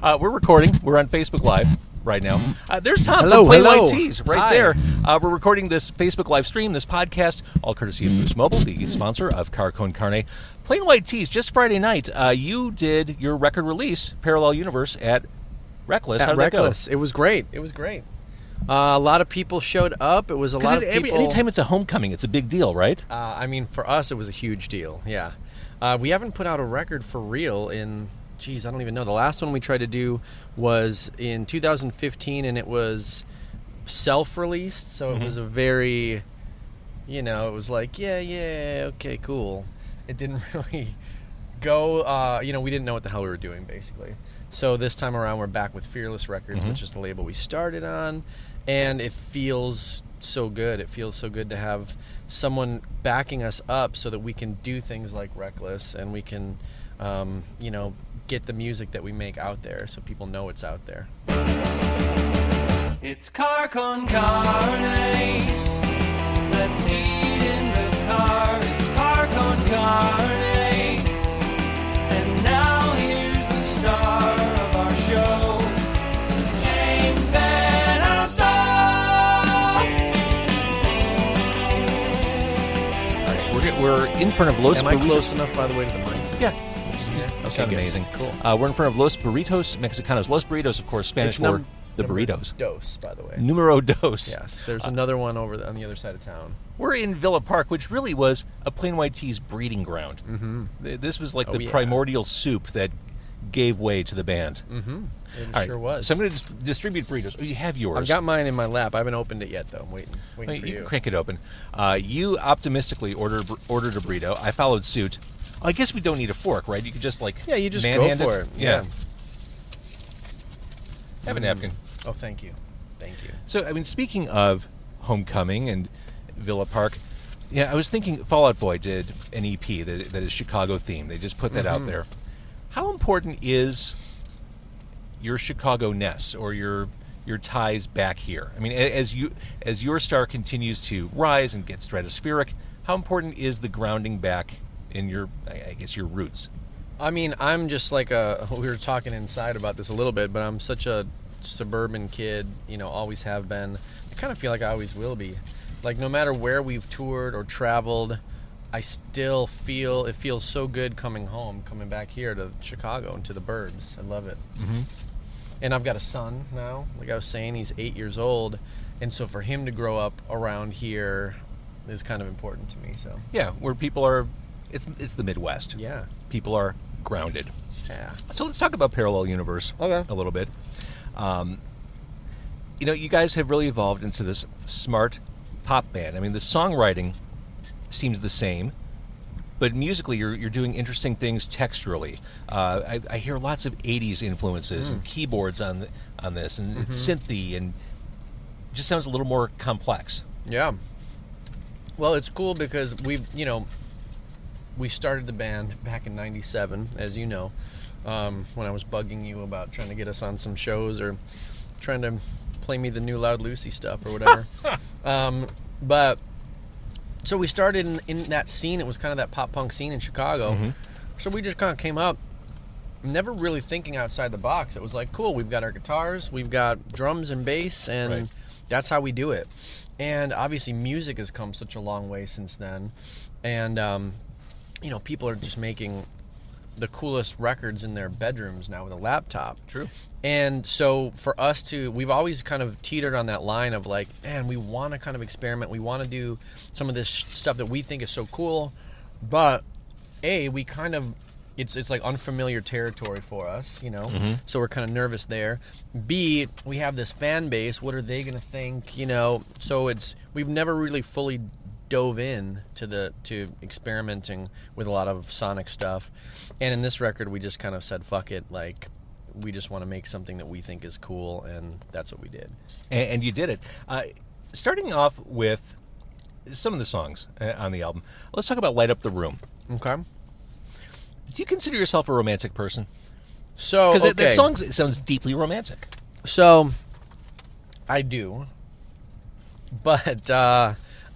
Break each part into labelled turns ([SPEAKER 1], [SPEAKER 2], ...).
[SPEAKER 1] We're recording. We're on Facebook Live right now. There's Tom
[SPEAKER 2] Hello,
[SPEAKER 1] from Plain
[SPEAKER 2] hello.
[SPEAKER 1] White Tees right
[SPEAKER 2] Hi.
[SPEAKER 1] there. We're recording this Facebook live stream, this podcast, all courtesy of Boost Mobile, the sponsor of Car Con Carne. Plain White Tees, just Friday night, you did your record release, Parallel Universe, at Reckless. How did
[SPEAKER 2] Reckless.
[SPEAKER 1] that
[SPEAKER 2] It was great. It was great. A lot of people showed up. It was a
[SPEAKER 1] go?
[SPEAKER 2] lot of
[SPEAKER 1] Because
[SPEAKER 2] people.
[SPEAKER 1] anytime it's a homecoming, it's a big deal, right?
[SPEAKER 2] I mean, for us, it was a huge deal. Yeah. We haven't put out a record for real in, I don't even know. The last one we tried to do was in 2015, and it was self-released. So it was a very, it was like, yeah, okay, cool. It didn't really go, we didn't know what the hell we were doing, basically. So this time around, we're back with Fearless Records, which is the label we started on, and it feels so good. It feels so good to have someone backing us up so that we can do things like Reckless, and we can, get the music that we make out there so people know it's out there.
[SPEAKER 3] It's Car Con Carne. Let's eat in the car. It's Car Con Carne. And now here's the star of our show, James Van
[SPEAKER 1] All right, we're in front of Los
[SPEAKER 2] Am I
[SPEAKER 1] Burritos.
[SPEAKER 2] close enough, by the way, to the mic?
[SPEAKER 1] Yeah. You sound
[SPEAKER 2] good.
[SPEAKER 1] amazing.
[SPEAKER 2] Cool.
[SPEAKER 1] We're in front of Los Burritos Mexicanos. Los Burritos, of course, Spanish for the burritos.
[SPEAKER 2] Dos, by the way.
[SPEAKER 1] Numero dos.
[SPEAKER 2] Yes, there's another one over on the other side of town.
[SPEAKER 1] We're in Villa Park, which really was a Plain White Tees breeding ground. Mm-hmm. This was like the primordial soup that gave way to the band.
[SPEAKER 2] Mm-hmm. It
[SPEAKER 1] All
[SPEAKER 2] sure
[SPEAKER 1] right,
[SPEAKER 2] was.
[SPEAKER 1] So I'm going to distribute burritos. Oh, you have yours.
[SPEAKER 2] I've got mine in my lap. I haven't opened it yet, though. I'm waiting
[SPEAKER 1] Well,
[SPEAKER 2] for
[SPEAKER 1] you
[SPEAKER 2] you.
[SPEAKER 1] can crank it open. You optimistically ordered a burrito. I followed suit. I guess we don't need a fork, right? You could just
[SPEAKER 2] you just go
[SPEAKER 1] manhand
[SPEAKER 2] for it.
[SPEAKER 1] Yeah. Have a napkin.
[SPEAKER 2] Oh, thank you. Thank you.
[SPEAKER 1] So, I mean, speaking of Homecoming and Villa Park, I was thinking Fall Out Boy did an EP that is Chicago themed. They just put that out there. How important is your Chicago-ness or your ties back here? I mean, as your star continues to rise and get stratospheric, how important is the grounding back in your roots?
[SPEAKER 2] I mean, I'm just like we were talking inside about this a little bit, but I'm such a suburban kid, always have been. I kind of feel like I always will be. Like, no matter where we've toured or traveled, I still feel it feels so good coming back here to Chicago and to the burbs. I love it. Mm-hmm. And I've got a son now. Like I was saying, he's 8 years old, and so for him to grow up around here is kind of important to me. So
[SPEAKER 1] yeah, where people are, it's the Midwest.
[SPEAKER 2] Yeah,
[SPEAKER 1] people are grounded.
[SPEAKER 2] Yeah.
[SPEAKER 1] So let's talk about Parallel Universe a little bit. You guys have really evolved into this smart pop band. I mean, the songwriting seems the same, but musically you're doing interesting things texturally. I hear lots of 80s influences and keyboards on this, and it's synthy, and just sounds a little more complex.
[SPEAKER 2] Yeah. Well, it's cool because we started the band back in '97, as you know, when I was bugging you about trying to get us on some shows or trying to play me the new Loud Lucy stuff or whatever. But so we started in that scene. It was kind of that pop punk scene in Chicago. Mm-hmm. So we just kind of came up, never really thinking outside the box. It was like, cool, we've got our guitars, we've got drums and bass, and that's how we do it. And obviously music has come such a long way since then. And, people are just making the coolest records in their bedrooms now with a laptop.
[SPEAKER 1] True.
[SPEAKER 2] And so for us we've always kind of teetered on that line of like, man, we want to kind of experiment. We want to do some of this stuff that we think is so cool. But we kind of, it's like unfamiliar territory for us, so we're kind of nervous there. B, we have this fan base. What are they going to think, So we've never really fully dove in to experimenting with a lot of sonic stuff. And in this record, we just kind of said, fuck it, like, we just want to make something that we think is cool, and that's what we did.
[SPEAKER 1] And you did it. Starting off with some of the songs on the album, let's talk about Light Up the Room.
[SPEAKER 2] Okay.
[SPEAKER 1] Do you consider yourself a romantic person?
[SPEAKER 2] So,
[SPEAKER 1] because that song sounds deeply romantic.
[SPEAKER 2] So, I do. But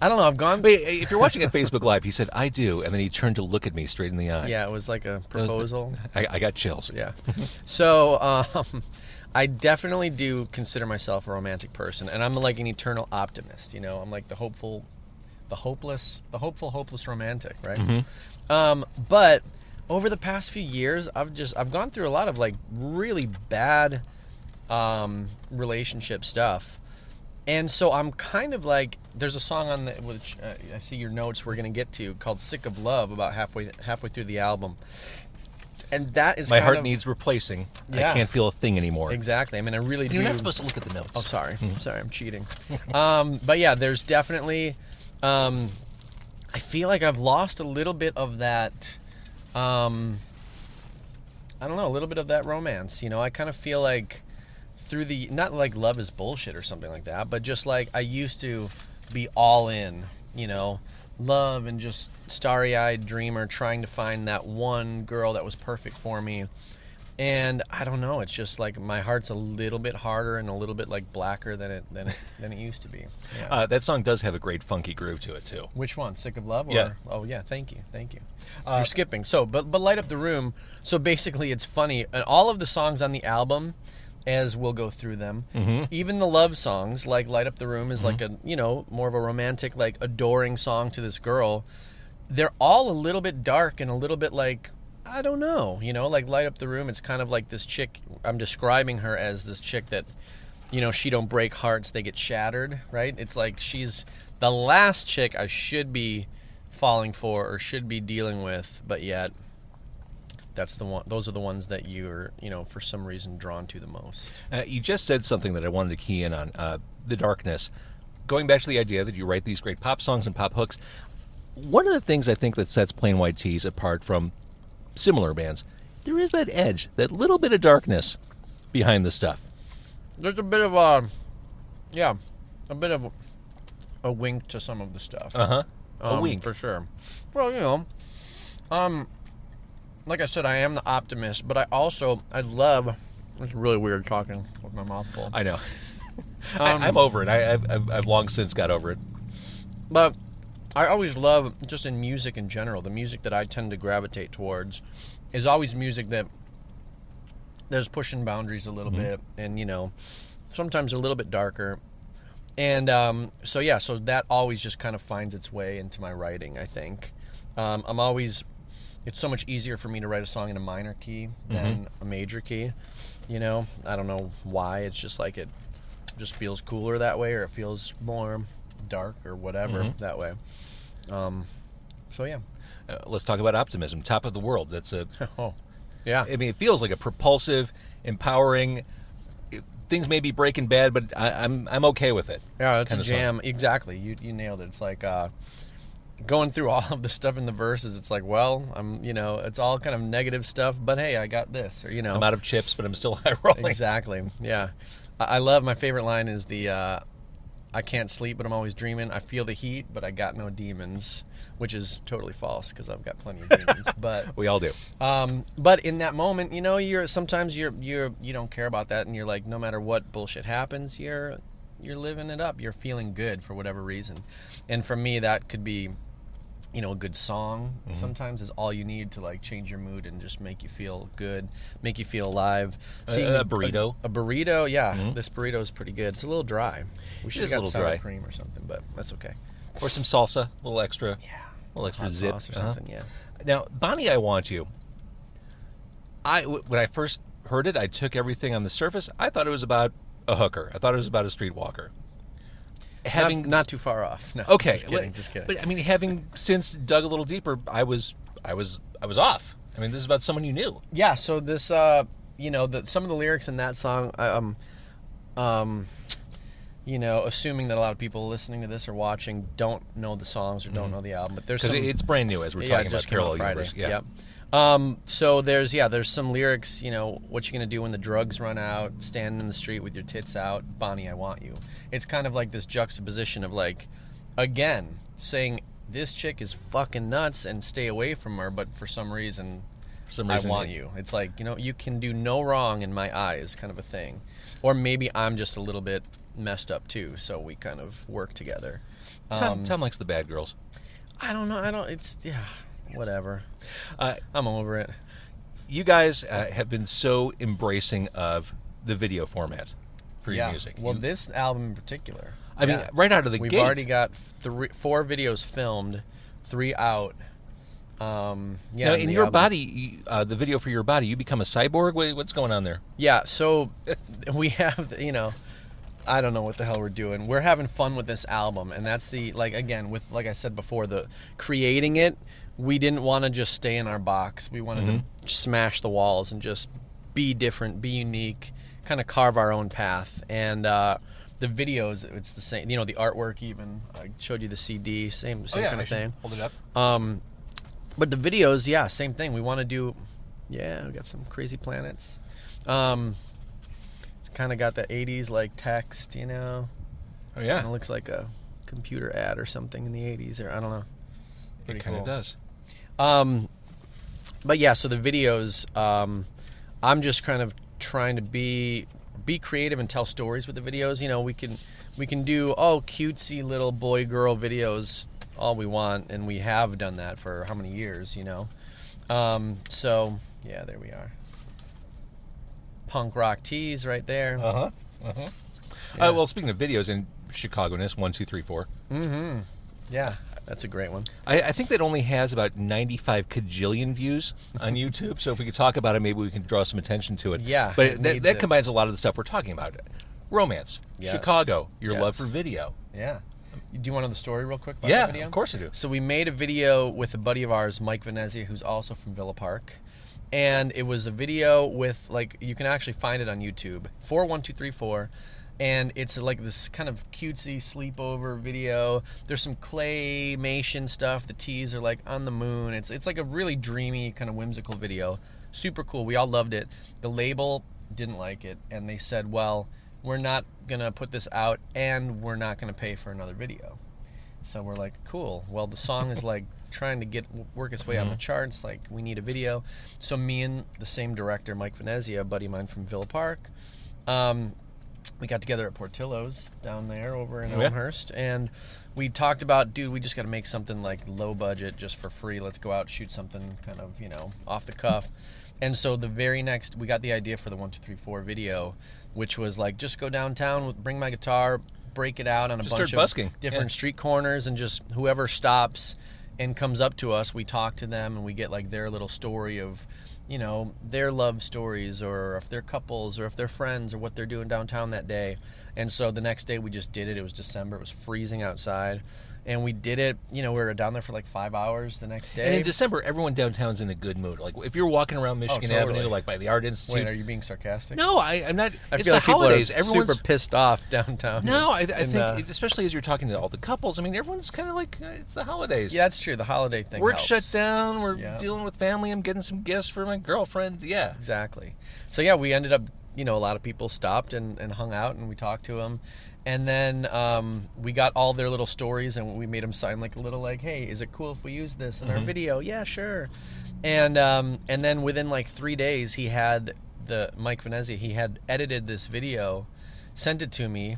[SPEAKER 2] I don't know. I've gone.
[SPEAKER 1] Wait, if you're watching at Facebook Live, he said, "I do," and then he turned to look at me straight in the eye.
[SPEAKER 2] Yeah, it was like a proposal.
[SPEAKER 1] I got chills.
[SPEAKER 2] Yeah. So I definitely do consider myself a romantic person, and I'm like an eternal optimist. You know, I'm like the hopeful hopeless romantic, right? But over the past few years, I've gone through a lot of like really bad relationship stuff. And so I'm kind of like, there's a song on the, which I see your notes we're going to get to, called Sick of Love, about halfway through the album. And that is
[SPEAKER 1] My heart needs replacing.
[SPEAKER 2] Yeah.
[SPEAKER 1] I can't feel a thing anymore.
[SPEAKER 2] Exactly. I mean, I really do.
[SPEAKER 1] You're not supposed to look at the notes.
[SPEAKER 2] Oh, sorry. Sorry, I'm cheating. But yeah, there's definitely, I feel like I've lost a little bit of that, I don't know, a little bit of that romance. You know, I kind of feel like through the, not like love is bullshit or something like that, but just like I used to be all in, you know, love and just starry-eyed dreamer trying to find that one girl that was perfect for me. And I don't know, it's just like my heart's a little bit harder and a little bit like blacker than it used to be. Yeah.
[SPEAKER 1] That song does have a great funky groove to it too.
[SPEAKER 2] Which one? Sick of Love? Or,
[SPEAKER 1] Yeah.
[SPEAKER 2] Oh yeah, thank you. You're skipping. So, but Light Up the Room. So basically, it's funny. And all of the songs on the album, as we'll go through them, even the love songs, like Light Up the Room is like a, you know, more of a romantic, like adoring song to this girl. They're all a little bit dark and a little bit like, I don't know, you know, like Light Up the Room, it's kind of like this chick, I'm describing her as this chick that, you know, she don't break hearts, they get shattered, right? It's like she's the last chick I should be falling for or should be dealing with, but yet that's the one. Those are the ones that you're, you know, for some reason drawn to the most.
[SPEAKER 1] You just said something that I wanted to key in on, the darkness. Going back to the idea that you write these great pop songs and pop hooks, one of the things I think that sets Plain White T's apart from similar bands, there is that edge, that little bit of darkness behind the stuff.
[SPEAKER 2] There's a bit of a wink to some of the stuff.
[SPEAKER 1] A wink.
[SPEAKER 2] For sure. Well, you know, like I said, I am the optimist, but I love, it's really weird talking with my mouth full.
[SPEAKER 1] I know. I'm over it. I've long since got over it.
[SPEAKER 2] But I always love, just in music in general, the music that I tend to gravitate towards is always music that there's pushing boundaries a little bit, and, you know, sometimes a little bit darker. And so that always just kind of finds its way into my writing, I think. It's so much easier for me to write a song in a minor key than a major key, you know? I don't know why. It's just like it just feels cooler that way, or it feels more dark or whatever that way. So yeah.
[SPEAKER 1] Let's talk about optimism. Top of the World. That's a.
[SPEAKER 2] Oh, yeah.
[SPEAKER 1] I mean, it feels like a propulsive, empowering. Things may be breaking bad, but I'm okay with it.
[SPEAKER 2] Yeah, it's a jam.
[SPEAKER 1] Song.
[SPEAKER 2] Exactly. You nailed it. It's like going through all of the stuff in the verses. It's like, well, it's all kind of negative stuff, but hey, I got this. Or, you know,
[SPEAKER 1] I'm out of chips, but I'm still high rolling.
[SPEAKER 2] Exactly. Yeah. I love, my favorite line is the I can't sleep, but I'm always dreaming. I feel the heat, but I got no demons, which is totally false because I've got plenty of demons. But
[SPEAKER 1] we all do.
[SPEAKER 2] But in that moment, you know, you don't care about that, and you're like, no matter what bullshit happens, you're living it up. You're feeling good for whatever reason. And for me, that could be, you know, a good song sometimes is all you need to like change your mood and just make you feel good, make you feel alive.
[SPEAKER 1] A burrito.
[SPEAKER 2] A burrito, yeah. This burrito is pretty good. It's a little dry. We should have got sour
[SPEAKER 1] dry.
[SPEAKER 2] cream or something, but that's okay.
[SPEAKER 1] Or some salsa, a little extra.
[SPEAKER 2] Yeah.
[SPEAKER 1] A little extra
[SPEAKER 2] Hot
[SPEAKER 1] zip.
[SPEAKER 2] sauce or something, yeah.
[SPEAKER 1] Now, Bonnie, I Want You. When I first heard it, I took everything on the surface. I thought it was about a hooker. I thought it was about a streetwalker.
[SPEAKER 2] Not too far off. No,
[SPEAKER 1] okay,
[SPEAKER 2] just kidding.
[SPEAKER 1] But I mean, having since dug a little deeper, I was off. I mean, this is about someone you knew.
[SPEAKER 2] Yeah. So this, some of the lyrics in that song, assuming that a lot of people listening to this or watching don't know the songs or don't know the album, but there's
[SPEAKER 1] because it's brand new as we're talking about Parallel Universe. Yeah.
[SPEAKER 2] Yep. So there's some lyrics, what you gonna do when the drugs run out, standing in the street with your tits out, Bonnie, I want you. It's kind of like this juxtaposition of like, again, saying this chick is fucking nuts and stay away from her, but for some reason I want you. It's like, you can do no wrong in my eyes kind of a thing. Or maybe I'm just a little bit messed up too, so we kind of work together.
[SPEAKER 1] Tom likes the bad girls.
[SPEAKER 2] I don't know. It's whatever. I'm over it.
[SPEAKER 1] You guys have been so embracing of the video format for your music.
[SPEAKER 2] Well, this album in particular.
[SPEAKER 1] I mean, right out of the gate.
[SPEAKER 2] We've already got 4 videos filmed, 3 out.
[SPEAKER 1] Now, in your body, the video for your body, you become a cyborg? What's going on there?
[SPEAKER 2] Yeah, so we have, I don't know what the hell we're doing. We're having fun with this album, and that's like I said before, the creating it, we didn't want to just stay in our box. We wanted to smash the walls and just be different, be unique, kind of carve our own path. And the videos, it's the same. The artwork even. I showed you the CD, same kind of thing.
[SPEAKER 1] Hold it up.
[SPEAKER 2] But the videos, same thing. We want to do, we got some crazy planets. It's kind of got the 80s like text,
[SPEAKER 1] Oh, yeah.
[SPEAKER 2] Kind of looks like a computer ad or something in the 80s, or I don't know.
[SPEAKER 1] Pretty cool. It kind of does.
[SPEAKER 2] But yeah, so the videos, I'm just kind of trying to be creative and tell stories with the videos. We can do cutesy little boy girl videos all we want, and we have done that for how many years, so there we are. Punk rock tees right there.
[SPEAKER 1] Well, speaking of videos in Chicago-ness, 1, 2, 3, 4.
[SPEAKER 2] Yeah, that's a great one.
[SPEAKER 1] I think that only has about 95 kajillion views on YouTube, so if we could talk about it, maybe we can draw some attention to it.
[SPEAKER 2] Yeah.
[SPEAKER 1] But that combines a lot of the stuff we're talking about. Romance,
[SPEAKER 2] Yes.
[SPEAKER 1] Chicago, your love for video.
[SPEAKER 2] Yeah. Do you want to know the story real quick about
[SPEAKER 1] Yeah,
[SPEAKER 2] the video?
[SPEAKER 1] of course I do.
[SPEAKER 2] So we made a video with a buddy of ours, Mike Venezia, who's also from Villa Park. And it was a video with, you can actually find it on YouTube, 41234. And it's like this kind of cutesy sleepover video. There's some claymation stuff. The tees are like on the moon. It's like a really dreamy, kind of whimsical video. Super cool. We all loved it. The label didn't like it. And they said, well, we're not going to put this out and we're not going to pay for another video. So we're like, cool. Well, the song is like trying to work its way on the charts. Like, we need a video. So me and the same director, Mike Venezia, a buddy of mine from Villa Park, we got together at Portillo's down there over in Elmhurst, and we talked about, dude, we just got to make something like low budget, just for free. Let's go out, shoot something kind of, off the cuff. And so the very next, we got the idea for the 1, 2, 3, 4 video, which was like, just go downtown, bring my guitar, break it out on a bunch of different street corners, and just whoever stops and comes up to us, we talk to them, and we get like their little story of, their love stories, or if they're couples, or if they're friends, or what they're doing downtown that day. And so the next day we just did it. It was December. It was freezing outside. And we did it, we were down there for like 5 hours the next day.
[SPEAKER 1] And in December, everyone downtown's in a good mood. Like, if you're walking around Michigan Avenue, like by the Art Institute.
[SPEAKER 2] Wait, are you being sarcastic?
[SPEAKER 1] No, I'm not.
[SPEAKER 2] I
[SPEAKER 1] it's
[SPEAKER 2] feel
[SPEAKER 1] the
[SPEAKER 2] like
[SPEAKER 1] holidays.
[SPEAKER 2] People are super pissed off downtown.
[SPEAKER 1] No, I think, especially as you're talking to all the couples, I mean, everyone's kind of like, it's the holidays.
[SPEAKER 2] Yeah, that's true. The holiday thing
[SPEAKER 1] Work's
[SPEAKER 2] helps.
[SPEAKER 1] shut down. We're dealing with family. I'm getting some gifts for my girlfriend. Yeah.
[SPEAKER 2] Exactly. So, yeah, we ended up, a lot of people stopped and hung out, and we talked to them. And then we got all their little stories, and we made them sign like a little like, hey, is it cool if we use this in our video? Yeah, sure. And then within like 3 days, he had Mike Venezia, he had edited this video, sent it to me,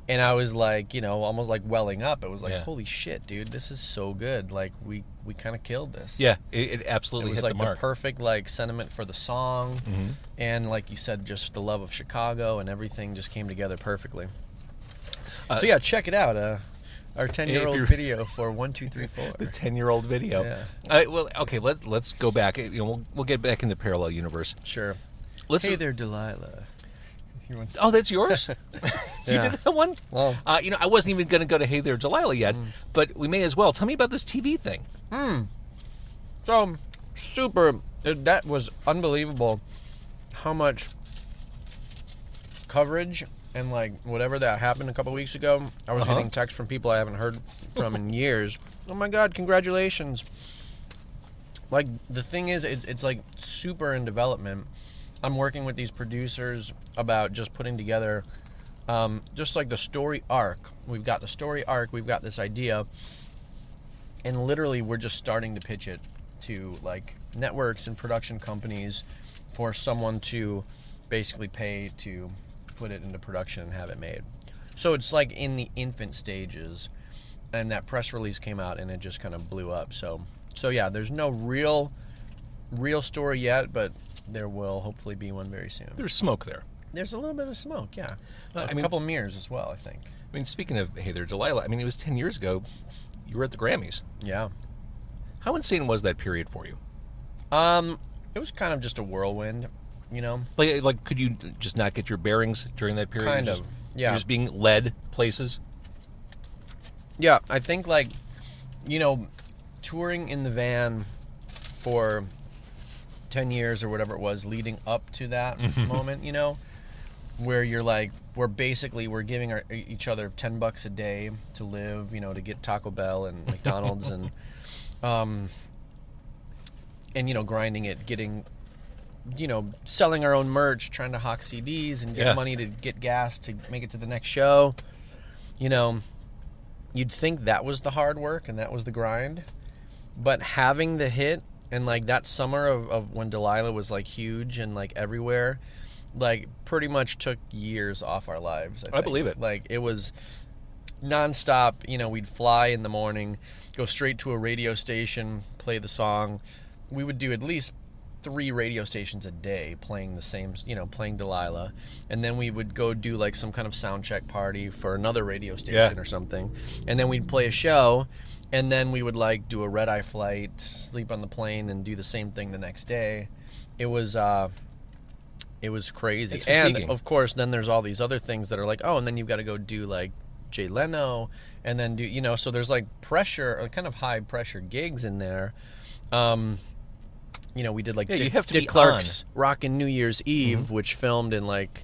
[SPEAKER 2] and I was like, almost like welling up. It was like, holy shit, dude, this is so good. Like, we kind of killed this.
[SPEAKER 1] Yeah, it absolutely hit
[SPEAKER 2] like
[SPEAKER 1] the mark.
[SPEAKER 2] The perfect like sentiment for the song, and like you said, just the love of Chicago, and everything just came together perfectly. So yeah, check it out. Our 10-year-old video for 1, 2, 3, 4.
[SPEAKER 1] The 10-year-old video.
[SPEAKER 2] Yeah.
[SPEAKER 1] Well, okay. Let's go back. We'll get back into parallel universe.
[SPEAKER 2] Sure. Hey there, Delilah.
[SPEAKER 1] Oh, that's yours? You did that one?
[SPEAKER 2] Well,
[SPEAKER 1] I wasn't even going to go to Hey There, Delilah yet, but we may as well. Tell me about this TV thing.
[SPEAKER 2] So that was unbelievable. How much coverage. And like whatever that happened a couple weeks ago, I was getting texts from people I haven't heard from in years. Oh my God, congratulations. Like, the thing is, it's like super in development. I'm working with these producers about just putting together just like the story arc. We've got the story arc, we've got this idea, and literally we're just starting to pitch it to like networks and production companies for someone to basically pay to put it into production and have it made. So it's like in the infant stages, and that press release came out, and it just kind of blew up. So yeah, there's no real story yet, but there will hopefully be one very soon.
[SPEAKER 1] There's smoke there.
[SPEAKER 2] There's a little bit of smoke, yeah.
[SPEAKER 1] I
[SPEAKER 2] A
[SPEAKER 1] mean-
[SPEAKER 2] couple of mirrors as well, I think.
[SPEAKER 1] I mean, speaking of Hey There, Delilah, I mean, it was 10 years ago. You were at the Grammys.
[SPEAKER 2] Yeah.
[SPEAKER 1] How insane was that period for you?
[SPEAKER 2] It was kind of just a whirlwind, you know.
[SPEAKER 1] Like, could you just not get your bearings during that period?
[SPEAKER 2] Kind
[SPEAKER 1] You're
[SPEAKER 2] of,
[SPEAKER 1] just-
[SPEAKER 2] yeah.
[SPEAKER 1] You're just being led places?
[SPEAKER 2] Yeah, I think, like, you know, touring in the van for 10 years or whatever it was leading up to that moment, you know, where you're like, we're giving each other $10 a day to live, you know, to get Taco Bell and McDonald's and you know, grinding it, getting, you know, selling our own merch, trying to hawk CDs and get money to get gas to make it to the next show. You know, you'd think that was the hard work and that was the grind, but having the hit and like that summer of when Delilah was like huge and like everywhere, like pretty much took years off our lives. I think.
[SPEAKER 1] believe it.
[SPEAKER 2] Like it was nonstop. You know, we'd fly in the morning, go straight to a radio station, play the song. We would do at least 3 radio stations a day playing the same, you know, playing Delilah, and then we would go do like some kind of sound check party for another radio station or something, and then we'd play a show, and then we would like do a red-eye flight, sleep on the plane, and do the same thing the next day. It was crazy.
[SPEAKER 1] It's
[SPEAKER 2] And
[SPEAKER 1] fatiguing.
[SPEAKER 2] of course then there's all these other things that are like, oh, and then you've got to go do like Jay Leno, and then do, you know, so there's like pressure, kind of high pressure gigs in there. You know, we did like
[SPEAKER 1] you have to
[SPEAKER 2] Dick
[SPEAKER 1] be
[SPEAKER 2] Clark's Rockin' New Year's Eve, which filmed in like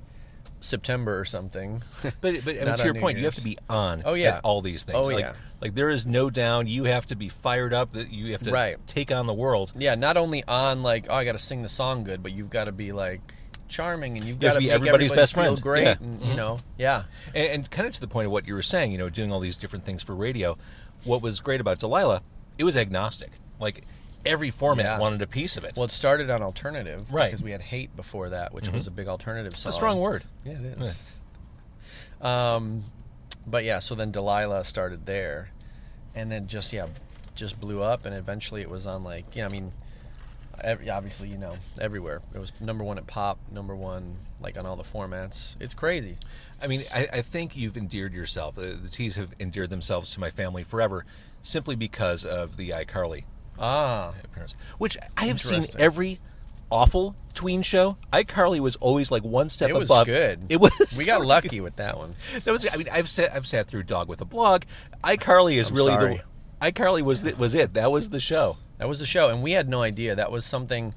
[SPEAKER 2] September or something.
[SPEAKER 1] But I mean,
[SPEAKER 2] Not
[SPEAKER 1] to
[SPEAKER 2] on
[SPEAKER 1] your
[SPEAKER 2] New
[SPEAKER 1] point, you have
[SPEAKER 2] Year's.
[SPEAKER 1] to be on
[SPEAKER 2] Oh, yeah.
[SPEAKER 1] at all these things.
[SPEAKER 2] Oh,
[SPEAKER 1] like,
[SPEAKER 2] yeah.
[SPEAKER 1] Like there is no down. You have to be fired up. That you have to
[SPEAKER 2] Right.
[SPEAKER 1] take on the world.
[SPEAKER 2] Yeah, not only on like, oh, I got to sing the song good, but you've got to be like charming, and you've
[SPEAKER 1] You have
[SPEAKER 2] got to
[SPEAKER 1] to be
[SPEAKER 2] make
[SPEAKER 1] everybody's
[SPEAKER 2] everybody
[SPEAKER 1] best
[SPEAKER 2] feel
[SPEAKER 1] friend.
[SPEAKER 2] great,
[SPEAKER 1] Yeah.
[SPEAKER 2] and you know, yeah.
[SPEAKER 1] And kind of to the point of what you were saying, you know, doing all these different things for radio. What was great about Delilah, it was agnostic. Like every format
[SPEAKER 2] Yeah.
[SPEAKER 1] wanted a piece of it.
[SPEAKER 2] Well, it started on alternative,
[SPEAKER 1] Right.
[SPEAKER 2] Because we had Hate before that, which was a big alternative song.
[SPEAKER 1] it's a strong word.
[SPEAKER 2] Yeah, it is. But yeah, so then Delilah started there, and then just blew up, and eventually it was on like, you know, I mean, obviously, you know, everywhere. It was #1 at Pop, #1 like on all the formats. It's crazy.
[SPEAKER 1] I mean, I think you've endeared yourself. The T's have endeared themselves to my family forever, simply because of the iCarly appearance, which I have seen
[SPEAKER 2] Interesting.
[SPEAKER 1] every awful tween show. iCarly was always like one step
[SPEAKER 2] It was
[SPEAKER 1] above.
[SPEAKER 2] good.
[SPEAKER 1] It was.
[SPEAKER 2] We got
[SPEAKER 1] really
[SPEAKER 2] lucky with that one.
[SPEAKER 1] good. That was. I mean, I've sat through Dog with a Blog. iCarly is
[SPEAKER 2] I'm
[SPEAKER 1] really
[SPEAKER 2] sorry.
[SPEAKER 1] the. iCarly was it. That was the show.
[SPEAKER 2] That was the show, and we had no idea. That was something,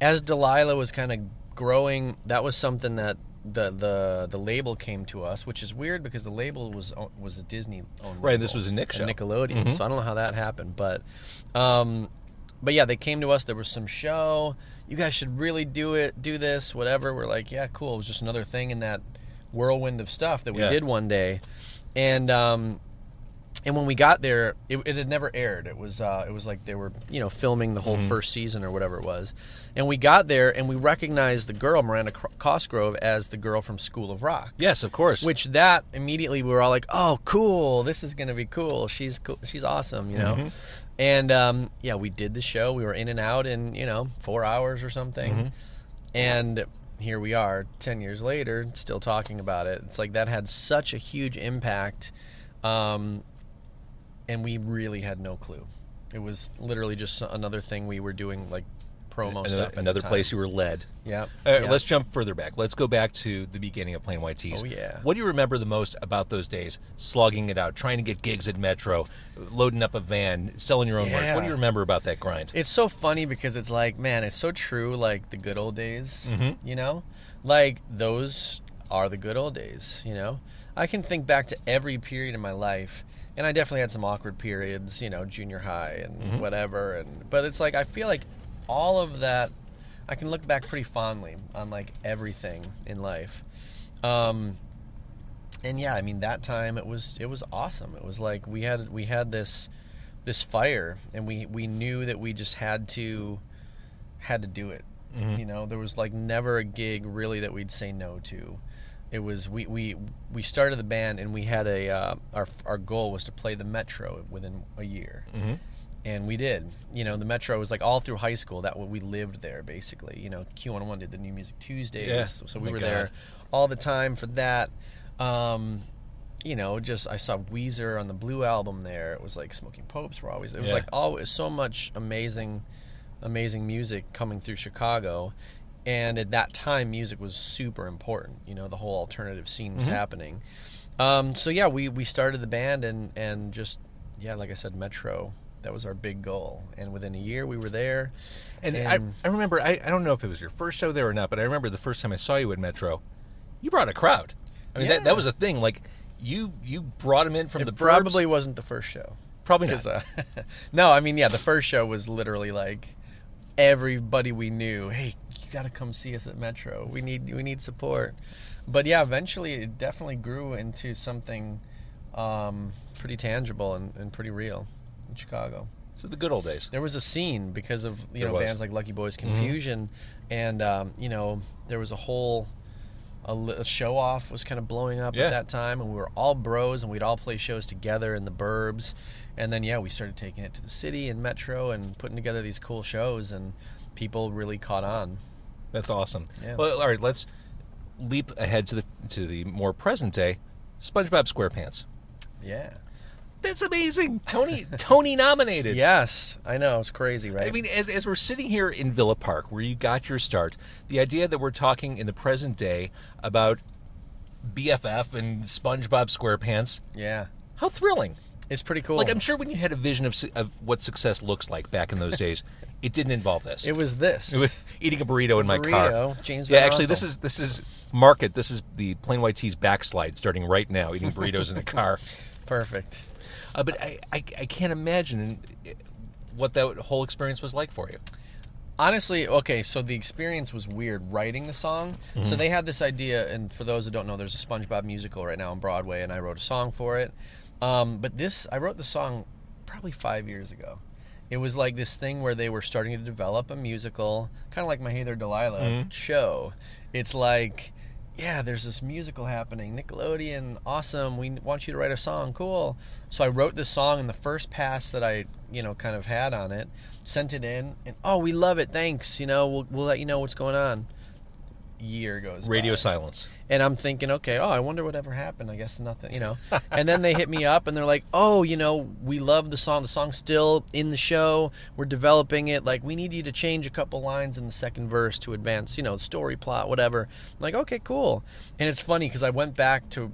[SPEAKER 2] as Delilah was kind of growing, that was something that the label came to us, which is weird because the label was a Disney owned
[SPEAKER 1] Right, this was a Nick show.
[SPEAKER 2] Nickelodeon. So I don't know how that happened, but yeah, they came to us. There was some show. You guys should really do this, whatever. We're like, yeah, cool. It was just another thing in that whirlwind of stuff that we
[SPEAKER 1] Yeah.
[SPEAKER 2] did one day, and when we got there, it had never aired. It was like they were, you know, filming the whole first season or whatever it was. And we got there and we recognized the girl, Miranda Cosgrove, as the girl from School of Rock.
[SPEAKER 1] Yes, of course.
[SPEAKER 2] Which that immediately we were all like, oh, cool, this is gonna be cool. She's cool. She's awesome, you know. And yeah, we did the show. We were in and out in, you know, 4 hours or something. And here we are 10 years later still talking about it. It's like that had such a huge impact. And we really had no clue. It was literally just another thing we were doing, like promo stuff. at the
[SPEAKER 1] Another
[SPEAKER 2] time.
[SPEAKER 1] place you were led.
[SPEAKER 2] Yeah.
[SPEAKER 1] Let's jump further back. Let's go back to the beginning of Plain White Tees.
[SPEAKER 2] Oh, yeah.
[SPEAKER 1] What do you remember the most about those days? Slogging it out, trying to get gigs at Metro, loading up a van, selling your own merch.
[SPEAKER 2] Yeah.
[SPEAKER 1] What do you remember about that grind?
[SPEAKER 2] It's so funny because it's like, man, it's so true, like the good old days, you know? Like, those are the good old days, you know? I can think back to every period in my life, and I definitely had some awkward periods, you know, junior high and whatever, but it's like, I feel like all of that, I can look back pretty fondly on, like, everything in life. And yeah, I mean, that time it was awesome. It was like we had this fire, and we knew that we just had to do it. You know, there was like never a gig really that we'd say no to. it was we started the band, and we had our goal was to play the Metro within a year.
[SPEAKER 1] Mm-hmm.
[SPEAKER 2] And we did. You know, the Metro was like all through high school. We lived there basically. You know, Q101 did the New Music Tuesdays,
[SPEAKER 1] Yeah.
[SPEAKER 2] so we were there all the time for that. You know, just I saw Weezer on the Blue album there. It was like Smoking Popes were always. It was like always so much amazing music coming through Chicago. And at that time, music was super important. You know, the whole alternative scene was happening. So yeah, we started the band and just like I said, Metro. That was our big goal, and within a year we were there.
[SPEAKER 1] And I remember, I don't know if it was your first show there or not, but I remember the first time I saw you at Metro, you brought a crowd. I mean, that was a thing. Like, you brought them in from the burbs.
[SPEAKER 2] Probably wasn't the first show.
[SPEAKER 1] Probably not.
[SPEAKER 2] No, I mean, the first show was literally like everybody we knew. Hey, you got to come see us at Metro. We need support. But yeah, eventually it definitely grew into something pretty tangible and pretty real. In Chicago.
[SPEAKER 1] So the good old days.
[SPEAKER 2] There was a scene because of bands like Lucky Boys Confusion, and there was a show off was kind of blowing up at that time, and we were all bros, and we'd all play shows together in the burbs, and then we started taking it to the city and Metro and putting together these cool shows, and people really caught on.
[SPEAKER 1] That's awesome.
[SPEAKER 2] Yeah.
[SPEAKER 1] Well, all right, let's leap ahead to the more present day. SpongeBob SquarePants.
[SPEAKER 2] Yeah.
[SPEAKER 1] That's amazing. Tony nominated.
[SPEAKER 2] Yes, I know. It's crazy, right?
[SPEAKER 1] I mean, as we're sitting here in Villa Park, where you got your start, the idea that we're talking in the present day about BFF and SpongeBob SquarePants.
[SPEAKER 2] Yeah.
[SPEAKER 1] How thrilling.
[SPEAKER 2] It's pretty cool.
[SPEAKER 1] Like, I'm sure when you had a vision of what success looks like back in those days, it didn't involve this.
[SPEAKER 2] It was this.
[SPEAKER 1] It was eating a burrito in my car.
[SPEAKER 2] James
[SPEAKER 1] Yeah,
[SPEAKER 2] Van
[SPEAKER 1] actually,
[SPEAKER 2] Rossum.
[SPEAKER 1] this is Market. This is the Plain White Tees backslide starting right now, eating burritos in a car.
[SPEAKER 2] Perfect.
[SPEAKER 1] But I can't imagine what that whole experience was like for you.
[SPEAKER 2] Honestly, okay, so the experience was weird writing the song. Mm-hmm. So they had this idea, and for those that don't know, there's a SpongeBob musical right now on Broadway, and I wrote a song for it. But I wrote the song probably 5 years ago. It was like this thing where they were starting to develop a musical, kind of like my Hey There Delilah show. It's like, there's this musical happening. Nickelodeon, awesome. We want you to write a song. Cool. So I wrote this song, and the first pass that I, kind of had on it, sent it in, and we love it. Thanks. We'll let you know what's going on. Year goes
[SPEAKER 1] Radio
[SPEAKER 2] by.
[SPEAKER 1] silence.
[SPEAKER 2] And I'm thinking, okay, I wonder whatever happened. I guess nothing, And then they hit me up, and they're like, we love the song. The song's still in the show. We're developing it. Like, we need you to change a couple lines in the second verse to advance, story plot, whatever. I'm like, okay, cool. And it's funny because I went back to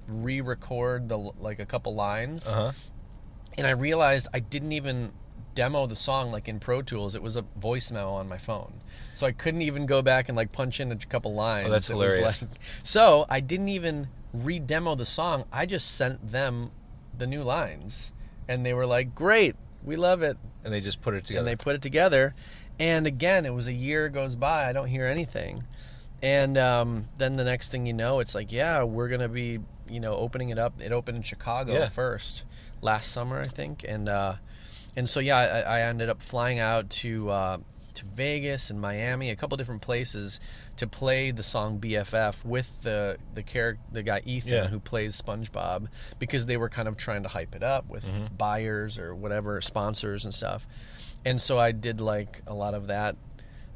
[SPEAKER 2] re-record a couple lines, and I realized I didn't even demo the song in Pro Tools. It was a voicemail on my phone, so I couldn't even go back and punch in a couple lines.
[SPEAKER 1] Oh, that's hilarious.
[SPEAKER 2] So I didn't even re-demo the song. I just sent them the new lines, and they were like, great, we love it.
[SPEAKER 1] And they just put it together.
[SPEAKER 2] And they put it together, and again, it was a year goes by, I don't hear anything. And then the next thing you know, it's like, we're gonna be opening it up. It opened in Chicago first last summer, I think, and so I ended up flying out to Vegas and Miami, a couple different places, to play the song BFF with the guy Ethan who plays SpongeBob, because they were kind of trying to hype it up with buyers or whatever, sponsors and stuff. And so I did a lot of that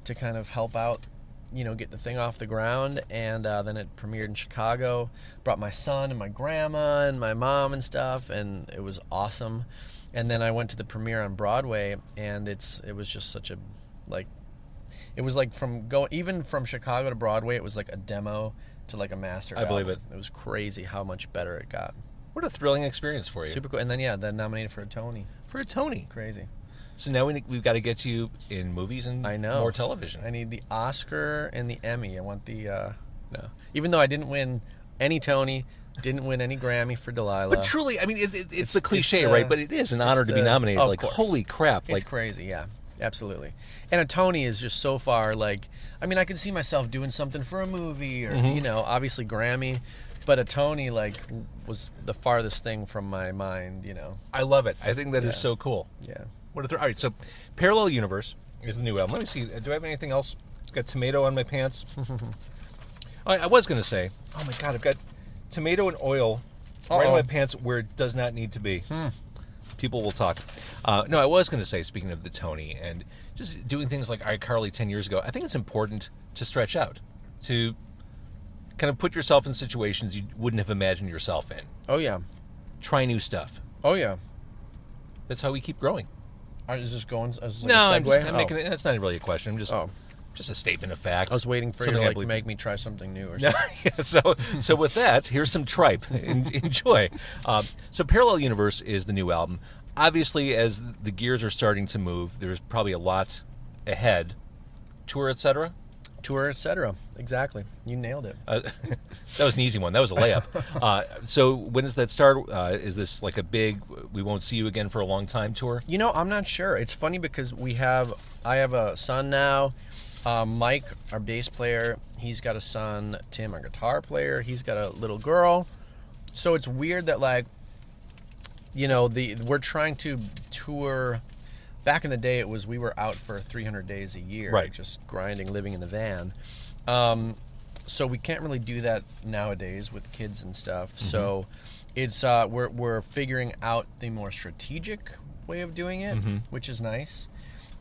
[SPEAKER 2] to kind of help out, get the thing off the ground. And then it premiered in Chicago. Brought my son and my grandma and my mom and stuff, and it was awesome. And then I went to the premiere on Broadway, and it was just such a it was even from Chicago to Broadway, it was like a demo to a master album.
[SPEAKER 1] I believe it.
[SPEAKER 2] It was crazy how much better it got.
[SPEAKER 1] What a thrilling experience for you.
[SPEAKER 2] Super cool. And then then nominated for a Tony.
[SPEAKER 1] For a Tony.
[SPEAKER 2] Crazy.
[SPEAKER 1] So now we've got to get you in movies and more television.
[SPEAKER 2] I need the Oscar and the Emmy. I want the no. Even though I didn't win any Tony, didn't win any Grammy for Delilah.
[SPEAKER 1] But truly, I mean, it's the cliche, right? But it is an honor to be nominated.
[SPEAKER 2] Of course.
[SPEAKER 1] Holy crap.
[SPEAKER 2] It's crazy, yeah. Absolutely. And a Tony is just so far, I mean, I could see myself doing something for a movie or, obviously Grammy. But a Tony, was the farthest thing from my mind,
[SPEAKER 1] I love it. I think that is so cool.
[SPEAKER 2] Yeah.
[SPEAKER 1] All right, so Parallel Universe is the new album. Let me see. Do I have anything else? It's got tomato on my pants. I was going to say, oh my God, I've got tomato and oil right in my pants where it does not need to be. People will talk. No, I was going to say, speaking of the Tony and just doing things like iCarly 10 years ago, I think it's important to stretch out, to kind of put yourself in situations you wouldn't have imagined yourself in.
[SPEAKER 2] Oh, yeah.
[SPEAKER 1] Try new stuff.
[SPEAKER 2] Oh, yeah.
[SPEAKER 1] That's how we keep growing.
[SPEAKER 2] Is this going as like
[SPEAKER 1] No,
[SPEAKER 2] a segue?
[SPEAKER 1] I'm making it. That's not really a question. I'm just a statement of fact.
[SPEAKER 2] I was waiting for
[SPEAKER 1] Something
[SPEAKER 2] you
[SPEAKER 1] I
[SPEAKER 2] to
[SPEAKER 1] believe.
[SPEAKER 2] make me try something new or something.
[SPEAKER 1] Yeah, so with that, here's some tripe. Enjoy. So Parallel Universe is the new album. Obviously, as the gears are starting to move, there's probably a lot ahead. Tour, etc.
[SPEAKER 2] Tour, etc. Exactly. You nailed it.
[SPEAKER 1] That was an easy one. That was a layup. So when does that start? Is this like a big, we won't see you again for a long time tour?
[SPEAKER 2] You know, I'm not sure. It's funny because I have a son now. Mike, our bass player, he's got a son. Tim, our guitar player, he's got a little girl. So it's weird that, like, you know, we're trying to tour. Back in the day, we were out for 300 days a year,
[SPEAKER 1] right?
[SPEAKER 2] Just grinding, living in the van. So we can't really do that nowadays with kids and stuff. Mm-hmm. So it's we're figuring out the more strategic way of doing it, which is nice.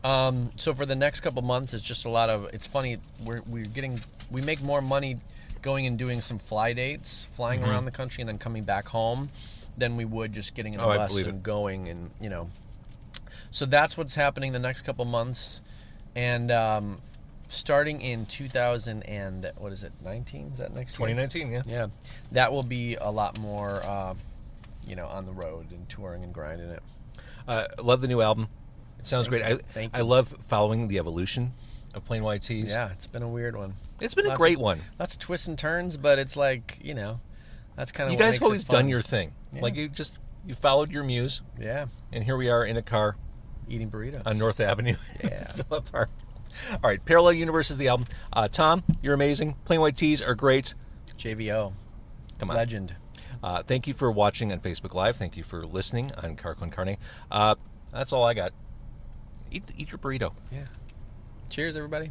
[SPEAKER 2] So for the next couple months, it's just a lot of. It's funny. We make more money going and doing some fly dates, flying around the country, and then coming back home, than we would just getting in a bus and going, and you know. So that's what's happening the next couple months, and starting in 2000 and what is it, 19? Is that next year?
[SPEAKER 1] 2019, yeah.
[SPEAKER 2] Yeah, that will be a lot more, on the road and touring and grinding it.
[SPEAKER 1] Love the new album. It sounds great.
[SPEAKER 2] Thank you.
[SPEAKER 1] I love following the evolution of Plain White Tees.
[SPEAKER 2] Yeah, it's been a weird one.
[SPEAKER 1] It's been a great one.
[SPEAKER 2] Lots of twists and turns, but it's like, that's kind of
[SPEAKER 1] you
[SPEAKER 2] what
[SPEAKER 1] guys
[SPEAKER 2] makes
[SPEAKER 1] have always
[SPEAKER 2] it fun.
[SPEAKER 1] done your thing.
[SPEAKER 2] Yeah.
[SPEAKER 1] Like you followed your muse.
[SPEAKER 2] Yeah.
[SPEAKER 1] And here we are in a car
[SPEAKER 2] Eating burritos.
[SPEAKER 1] on North Avenue.
[SPEAKER 2] Yeah.
[SPEAKER 1] Villa Park. All right, Parallel Universe is the album. Tom, you're amazing. Plain White Tees are great.
[SPEAKER 2] JVO.
[SPEAKER 1] Come on.
[SPEAKER 2] Legend.
[SPEAKER 1] Thank you for watching on Facebook Live. Thank you for listening on Car Con Carne. That's all I got. Eat your burrito.
[SPEAKER 2] Yeah. Cheers, everybody.